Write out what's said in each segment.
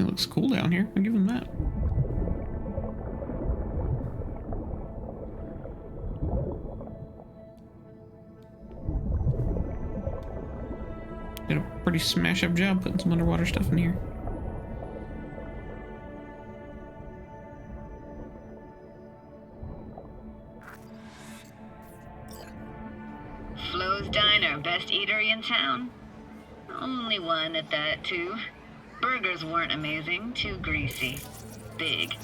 definitely looks cool down here. I'll give him that. Did a pretty smash-up job putting some underwater stuff in here. Flo's Diner, best eatery in town? Only one at that, too. Burgers weren't amazing, too greasy. Big.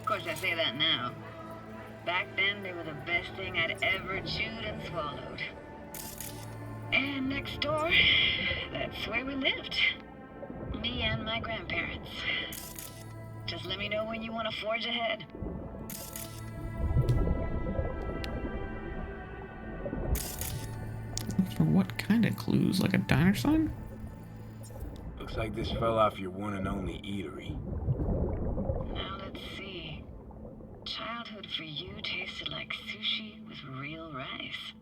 Of course, I say that now. Back then, they were the best thing I'd ever chewed and swallowed. And next door, that's where we lived. Me and my grandparents. Just let me know when you want to forge ahead. For what kind of clues? Like a diner sign? Looks like this fell off your one and only eatery. Now let's see. Childhood for you tasted like sushi with real rice.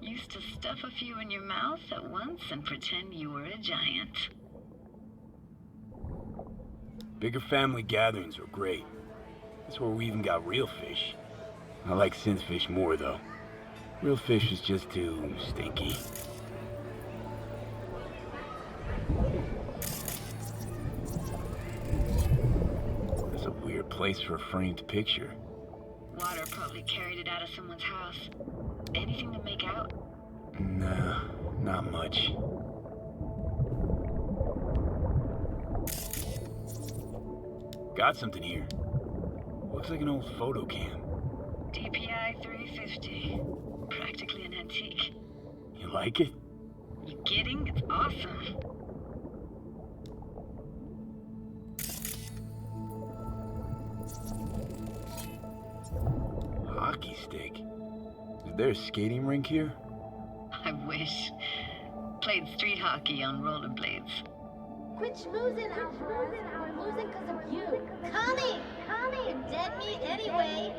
Used to stuff a few in your mouth at once and pretend you were a giant. Bigger family gatherings are great. That's where we even got real fish. I like synth fish more, though. Real fish is just too stinky. That's a weird place for a framed picture. Water probably carried it out of someone's house. Anything to make out? Nah, not much. Got something here. Looks like an old photo cam. DPI 350. Practically an antique. You like it? You kidding? It's awesome. Hockey stick. Is there a skating rink here? I wish. Played street hockey on rollerblades. Quit schmoozing, Alvarez. We're losing because of you. Connie! You're dead meat anyway.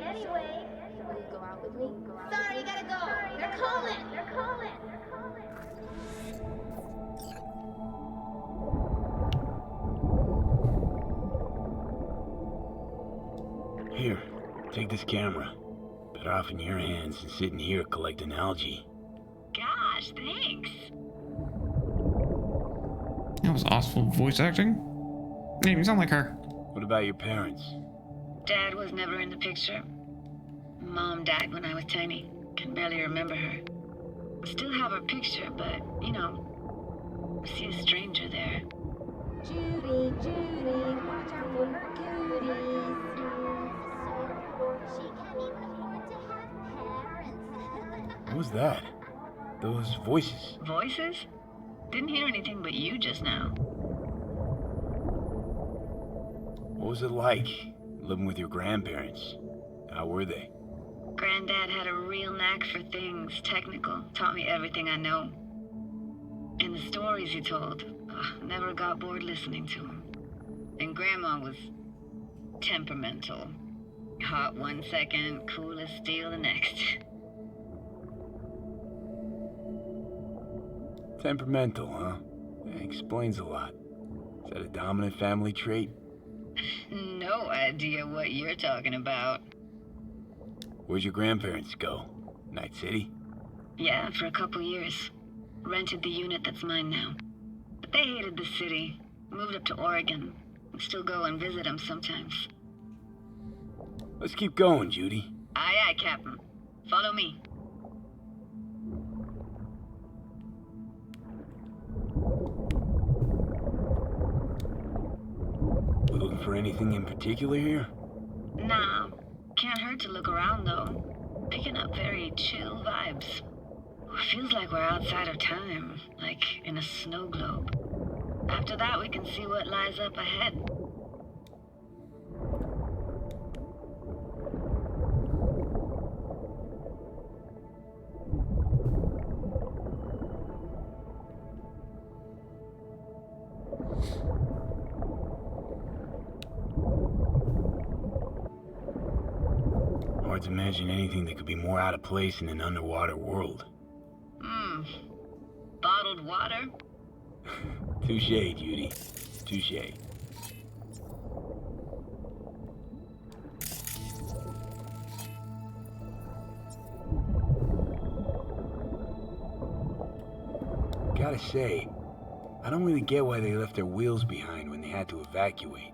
Will you go out with me? Sorry, you gotta go. They're calling. Here, take this camera. Better off in your hands than sitting here collecting algae. Gosh, thanks. That was awful voice acting. Didn't even sound like her. What about your parents? Dad was never in the picture. Mom died when I was tiny. Can barely remember her. Still have her picture, but, you know, I see a stranger there. Judy, watch out for her cuties. She can't even afford to have parents. What was that? Those voices. Voices? Didn't hear anything but you just now. What was it like, living with your grandparents? How were they? Granddad had a real knack for things technical. Taught me everything I know. And the stories he told, never got bored listening to them. And Grandma was temperamental. Hot one second, cool as steel the next. Temperamental, huh? That explains a lot. Is that a dominant family trait? No idea what you're talking about. Where'd your grandparents go? Night City? Yeah, for a couple years. Rented the unit that's mine now. But they hated the city. Moved up to Oregon. I still go and visit them sometimes. Let's keep going, Judy. Aye, aye, Captain. Follow me. We looking for anything in particular here? Nah, can't hurt to look around though. Picking up very chill vibes. Feels like we're outside of time, like in a snow globe. After that, we can see what lies up ahead. Hard to imagine anything that could be more out of place in an underwater world. Bottled water? Touche, Judy. Touche. gotta say, I don't really get why they left their wheels behind when they had to evacuate.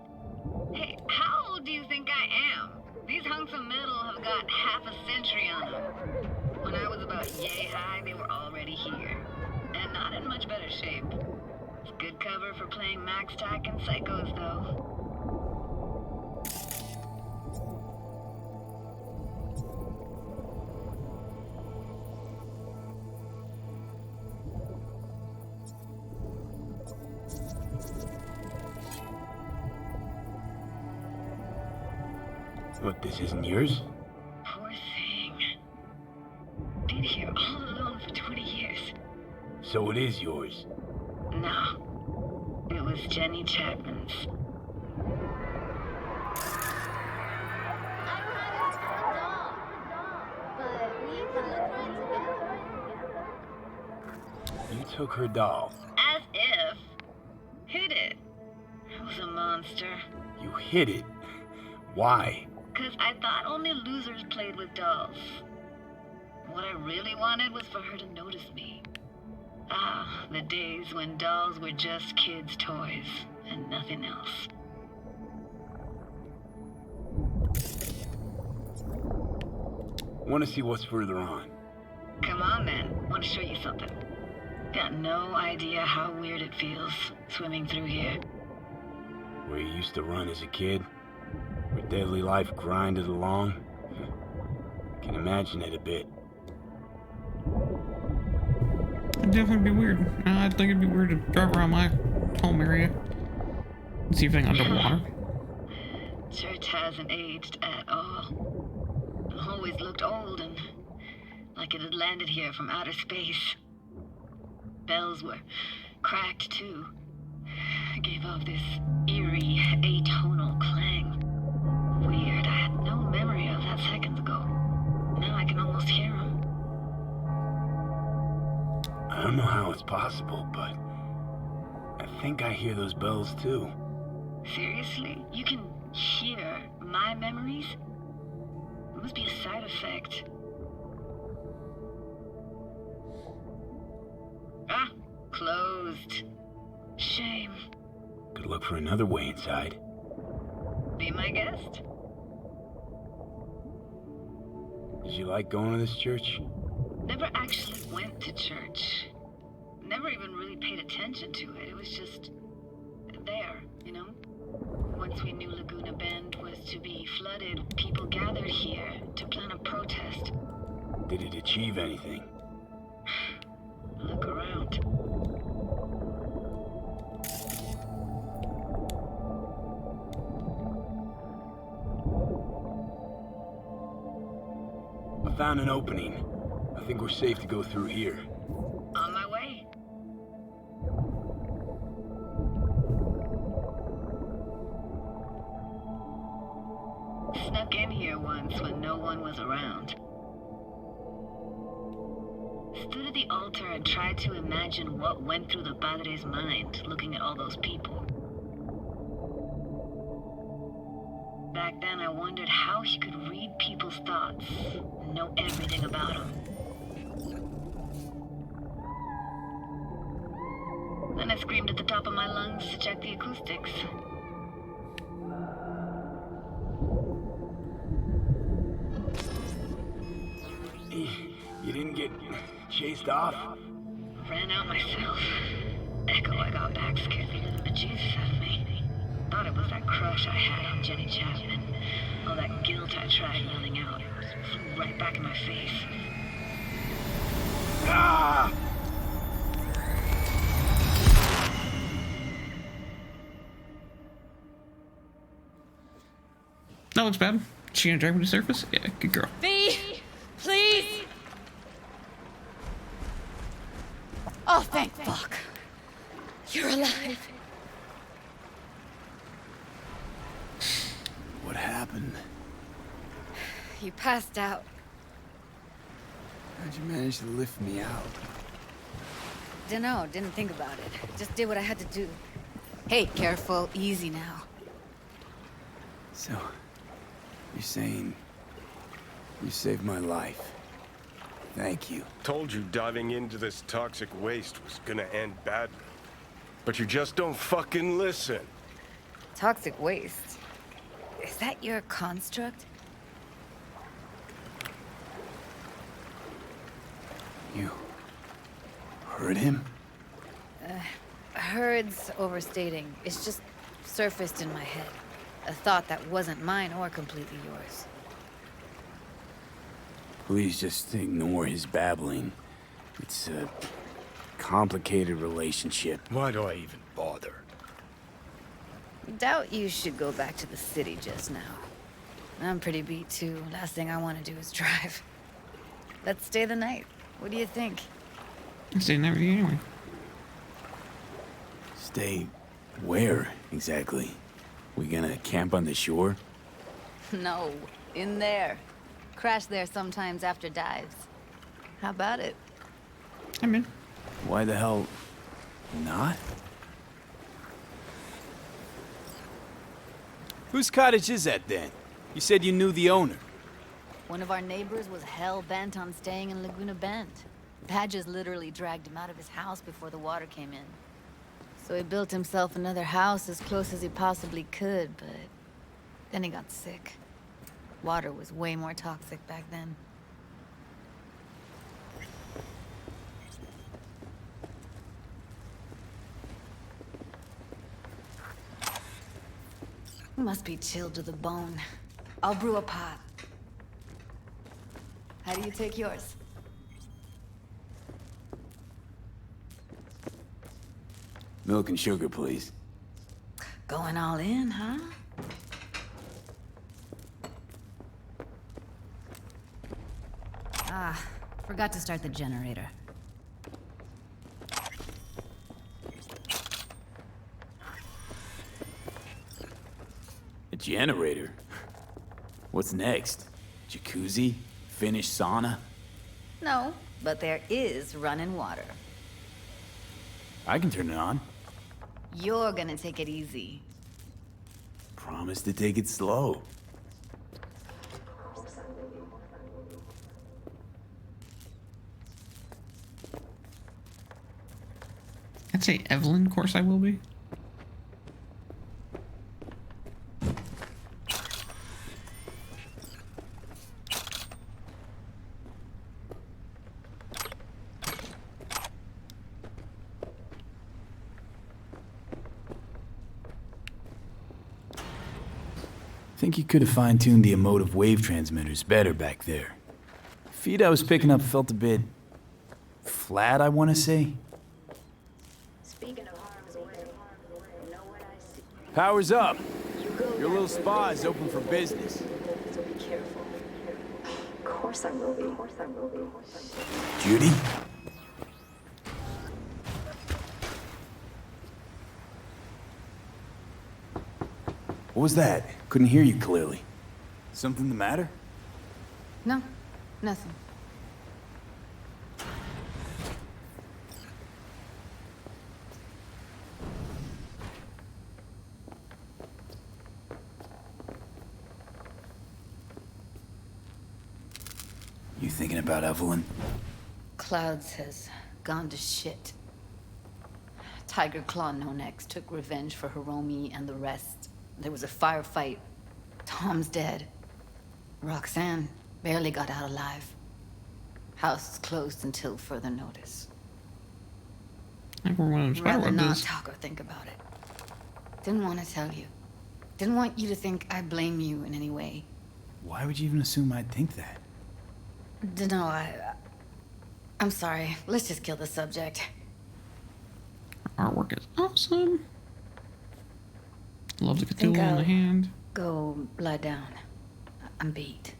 Hey, how old do you think I am? These hunks of metal have got half a century on them. When I was about yay high, they were already here. And not in much better shape. It's good cover for playing Max Tack and Psychos, though. What, this isn't yours? Poor thing. Been here all alone for 20 years. So it is yours. No. It was Jenny Chapman's. I don't have a dog, but we can look for it together. You took her doll. As if. Hid it. I was a monster. You hid it. Why? 'Cause I thought only losers played with dolls. What I really wanted was for her to notice me. Ah, the days when dolls were just kids' toys and nothing else. Want to see what's further on? Come on then, want to show you something. Got no idea how weird it feels swimming through here. Where you used to run as a kid? Where daily life grinded along? Can imagine it a bit. It'd definitely be weird. I think it'd be weird to drive around my home area and see everything underwater. Church hasn't aged at all. Always looked old and like it had landed here from outer space. Bells were cracked too. Gave off this eerie, atonal clang. Weird, I had no memory of that seconds ago. Now I can almost hear them. I don't know how it's possible, but I think I hear those bells too. Seriously? You can hear my memories? It must be a side effect. Ah, closed. Shame. Could look for another way inside. Be my guest. Did you like going to this church? Never actually went to church. Never even really paid attention to it. It was just there, you know? Once we knew Laguna Bend was to be flooded, people gathered here to plan a protest. Did it achieve anything? Look around. I found an opening. I think we're safe to go through here. On my way. Snuck in here once when no one was around. Stood at the altar and tried to imagine what went through the Padre's mind looking at all those people. Back then I wondered how he could read people's thoughts and know everything about them. Then I screamed at the top of my lungs to check the acoustics. You didn't get chased off? Ran out myself. Echo I got back scared the living bejesus out of me. Thought it was that crush I had on Jenny Chapman. All that guilt I tried yelling out. Flew right back in my face. Ah! That looks bad. She gonna drag me to surface? Yeah, good girl. V, please. Oh, thank fuck. You're alive. What happened? You passed out. How'd you manage to lift me out? Dunno, didn't think about it. Just did what I had to do. Hey, careful, easy now. So, you're saying you saved my life? Thank you. Told you diving into this toxic waste was gonna end badly. But you just don't fucking listen. Toxic waste. Is that your construct? You heard him? Heard's overstating. It's just surfaced in my head. A thought that wasn't mine or completely yours. Please just ignore his babbling. It's a complicated relationship. Why do I even bother? Doubt you should go back to the city just now. I'm pretty beat too. Last thing I want to do is drive. Let's stay the night. What do you think? I'm staying there with you anyway. Stay where, exactly? We gonna camp on the shore? No, in there. Crash there sometimes after dives. How about it? I'm in. Why the hell not? Whose cottage is that then? You said you knew the owner. One of our neighbors was hell-bent on staying in Laguna Bend. Badges literally dragged him out of his house before the water came in. So he built himself another house as close as he possibly could, but then he got sick. Water was way more toxic back then. Must be chilled to the bone. I'll brew a pot. How do you take yours? Milk and sugar, please. Going all in, huh? Ah, forgot to start the generator. A generator? What's next? Jacuzzi? Finnish sauna? No, but there is running water. I can turn it on. You're gonna take it easy. Promise to take it slow. I'd say Evelyn, of course I will be. Think you could have fine-tuned the emotive wave transmitters better back there. Feed I was picking up felt a bit flat, I want to say. Speaking of harm's way, you know what I see? Power's up. You go Your little spa is open for business. so be careful. Of course I will be. Of course I will be. Judy? What was that? Couldn't hear you clearly. Something the matter? No, nothing. You thinking about Evelyn? Clouds has gone to shit. Tiger Claw No Next took revenge for Hiromi and the rest. There was a firefight. Tom's dead. Roxanne barely got out alive. House is closed until further notice. I think we're one of them Rather spiderweb not does. talk or think about it. Didn't want to tell you. Didn't want you to think I blame you in any way. Why would you even assume I'd think that? Dunno, I'm sorry. Let's just kill the subject. Artwork is awesome. Love the Think Cthulhu in the I'll- hand. Go lie down. I'm beat.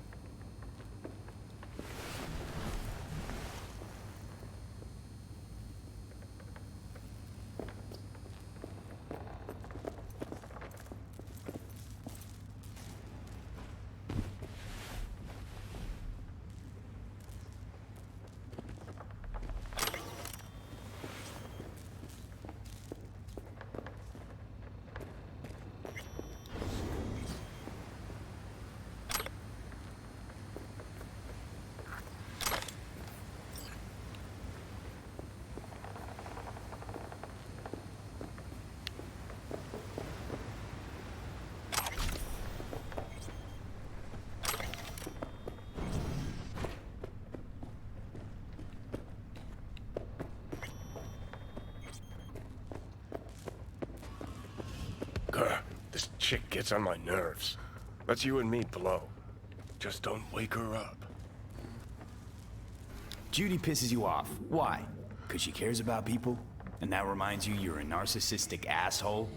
This chick gets on my nerves. That's you and me below. Just don't wake her up. Judy pisses you off. Why? Because she cares about people? And that reminds you you're a narcissistic asshole?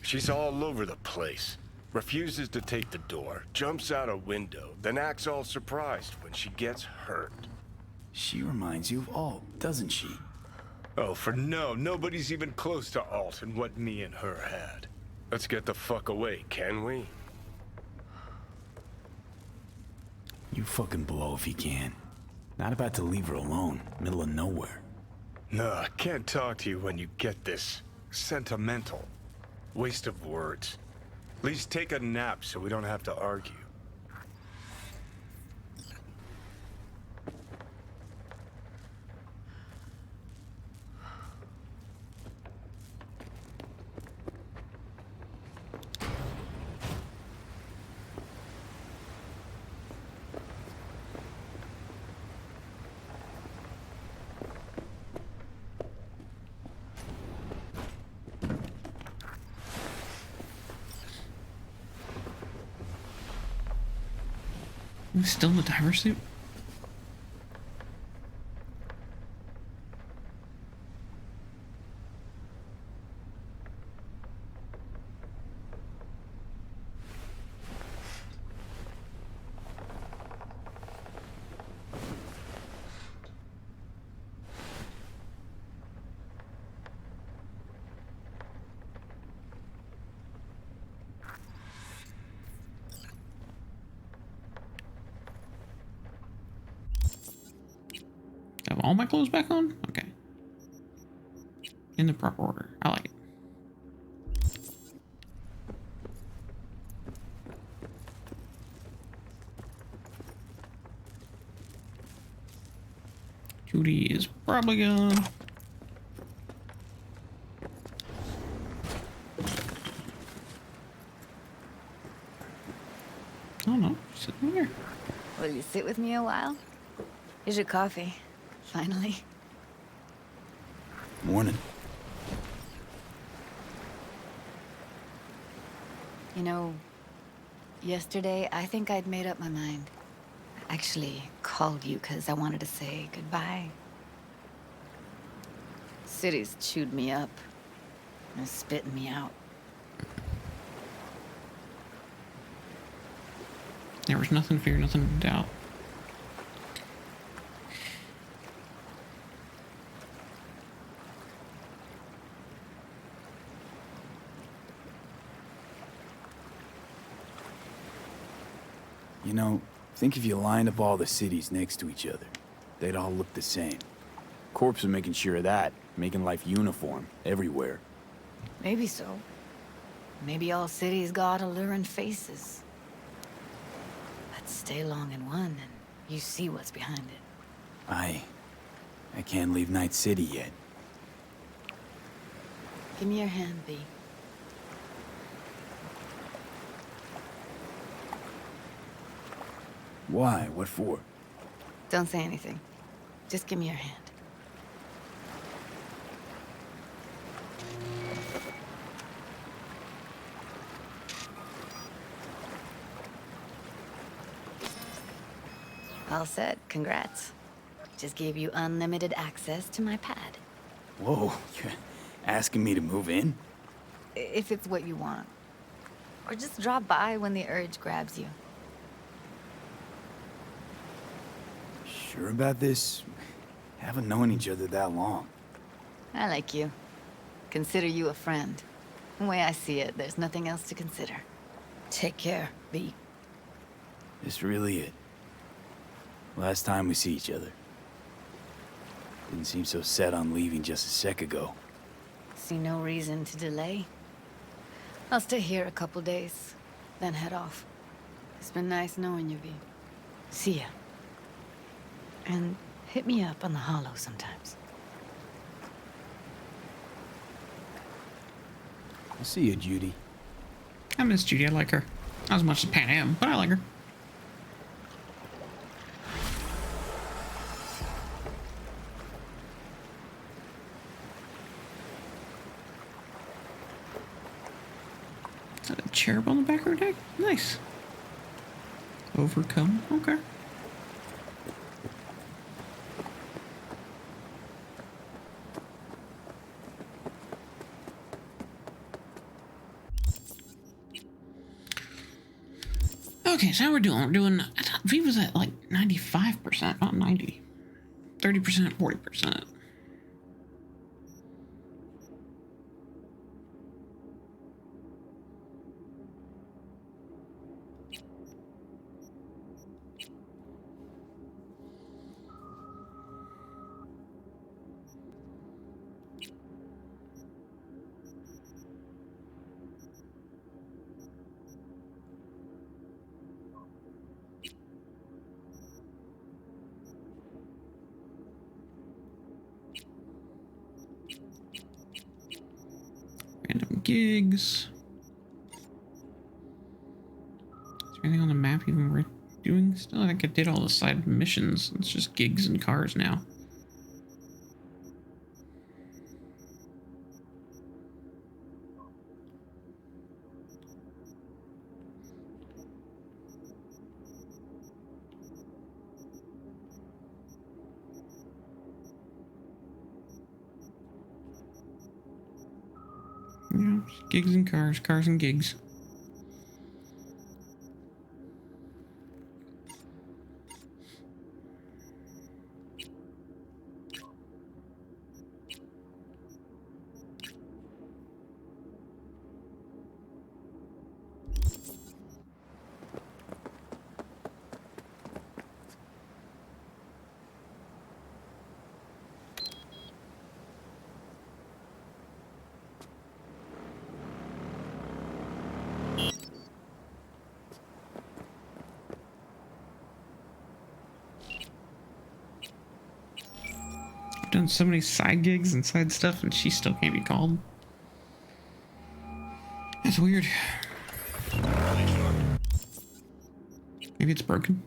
She's all over the place. Refuses to take the door, jumps out a window, then acts all surprised when she gets hurt. She reminds you of Alt, doesn't she? Oh, for no, nobody's even close to Alt and what me and her had. Let's get the fuck away, can we? You fucking blow if you can. Not about to leave her alone, middle of nowhere. No, I can't talk to you when you get this sentimental. Waste of words. At least take a nap so we don't have to argue. Are we still in the diver suit? Have all my clothes back on? Okay. In the proper order. I like it. Judy is probably gone. Oh no, she's sitting there. Will you sit with me a while? Here's your coffee. Finally. Morning. You know, yesterday I think I'd made up my mind. I actually called you because I wanted to say goodbye. City's chewed me up and is spitting me out. There was nothing to fear, nothing to doubt. You know, think if you lined up all the cities next to each other, they'd all look the same. Corps are making sure of that, making life uniform everywhere. Maybe so. Maybe all cities got alluring faces. But stay long in one and you see what's behind it. I can't leave Night City yet. Give me your hand, B. Why? What for? Don't say anything. Just give me your hand. All set. Congrats. Just gave you unlimited access to my pad. Whoa, you're asking me to move in? If it's what you want. Or just drop by when the urge grabs you. Sure about this? Haven't known each other that long. I like you. Consider you a friend. The way I see it, there's nothing else to consider. Take care, B. This really it. Last time we see each other. Didn't seem so set on leaving just a sec ago. See no reason to delay. I'll stay here a couple days, then head off. It's been nice knowing you, V. See ya. And hit me up on the holo sometimes. I'll see you, Judy. I miss Judy. I like her. Not as much as Pan Am, but I like her. cherub on the back of her deck? Nice. Overcome? Okay. Okay, so how we're doing? We're doing... I thought V was at like 95%, not 90. 30%, 40%. Random gigs. Is there anything on the map even worth doing still? I think I did all the side missions. It's just gigs and cars now. Yeah, just gigs and cars, cars and gigs. I've done so many side gigs and side stuff, and she still can't be called. That's weird. Maybe it's broken.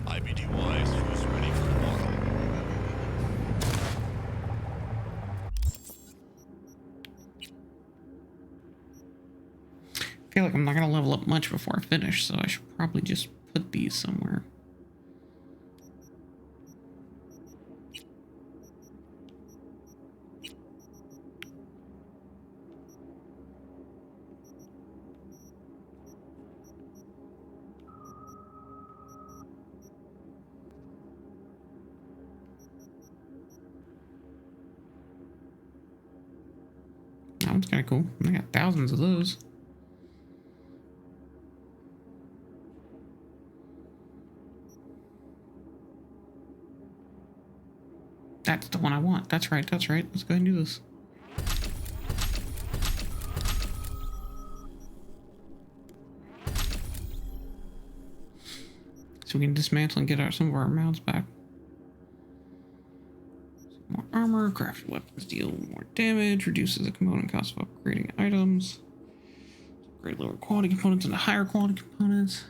IBD wise, who's ready for tomorrow? I feel like I'm not gonna level up much before I finish, so I should probably just put these somewhere. That one's kind of cool. I got thousands of those. That's the one I want. That's right, that's right. Let's go ahead and do this. So we can dismantle and get some of our mounts back. More armor, crafted weapons deal more damage, reduces the component cost of upgrading items, upgrade lower quality components into higher quality components,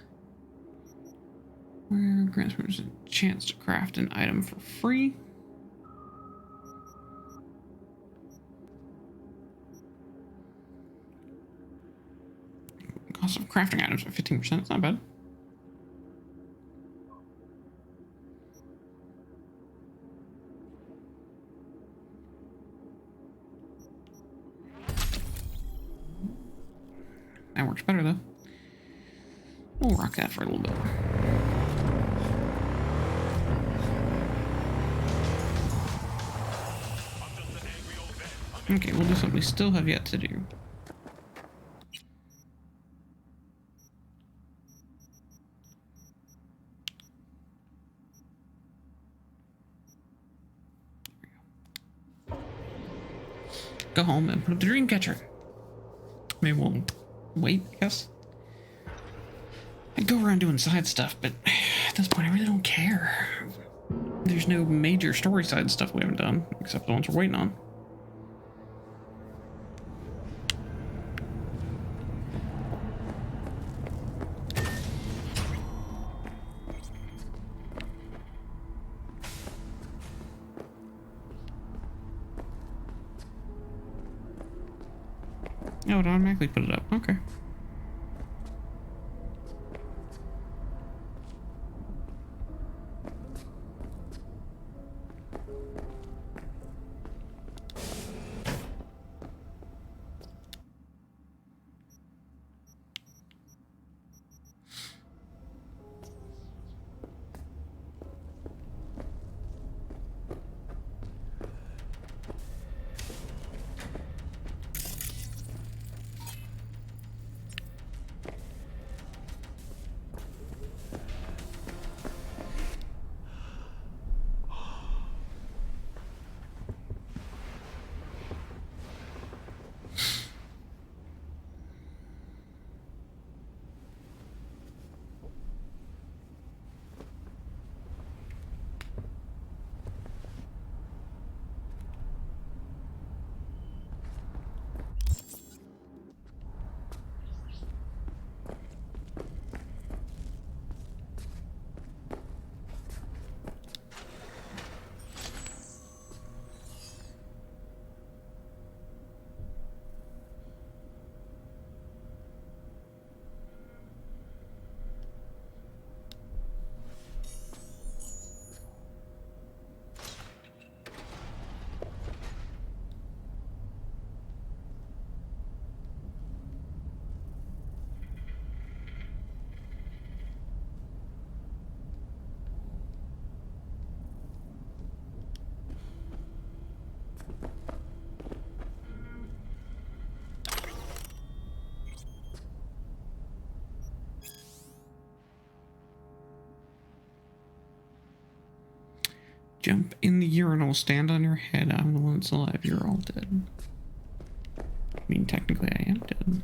where grants members a chance to craft an item for free. Cost of crafting items by 15%, it's not bad. That works better though. We'll rock that for a little bit. Okay, we'll do something we still have yet to do. Go home and put up the dream catcher. Maybe we'll wait, I guess. I'd go around doing side stuff, but at this point I really don't care. There's no major story side stuff we haven't done, except the ones we're waiting on. Oh, it automatically put it up. Okay. Jump in the urinal, stand on your head. I'm the one that's alive. You're all dead. I mean, technically, I am dead.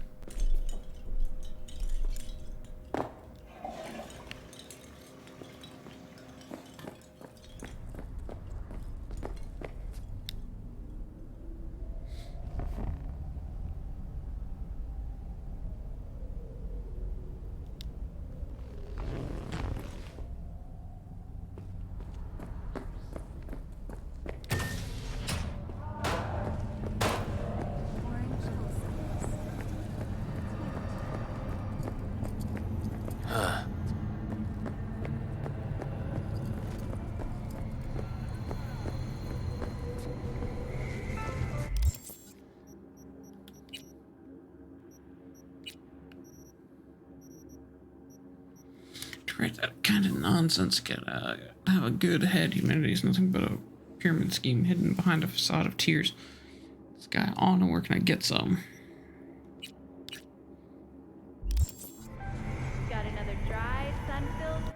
Right, that kind of nonsense can have a good head. Humanity is nothing but a pyramid scheme hidden behind a facade of tears. This guy on, where can I get some? Got another dry, sun-filled.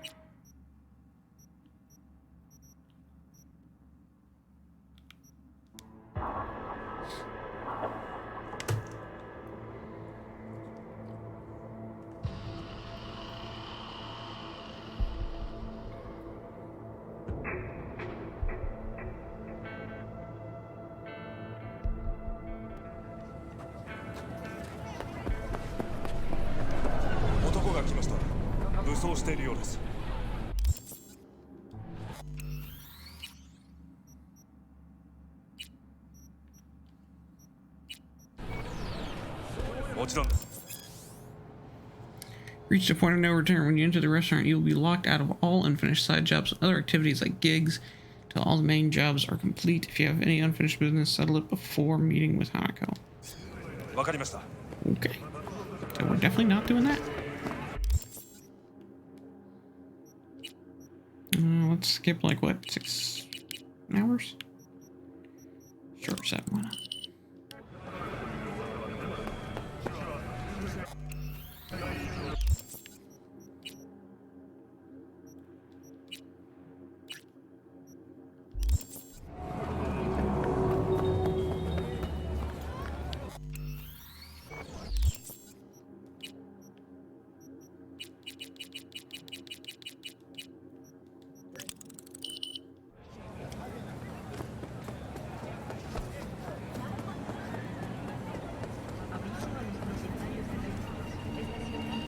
Reached a point of no return. When you enter the restaurant, you will be locked out of all unfinished side jobs and other activities like gigs till all the main jobs are complete. If you have any unfinished business, settle it before meeting with Hanako. Okay. So we're definitely not doing that. Let's skip like what, 6 hours? Sure, 7. Why not?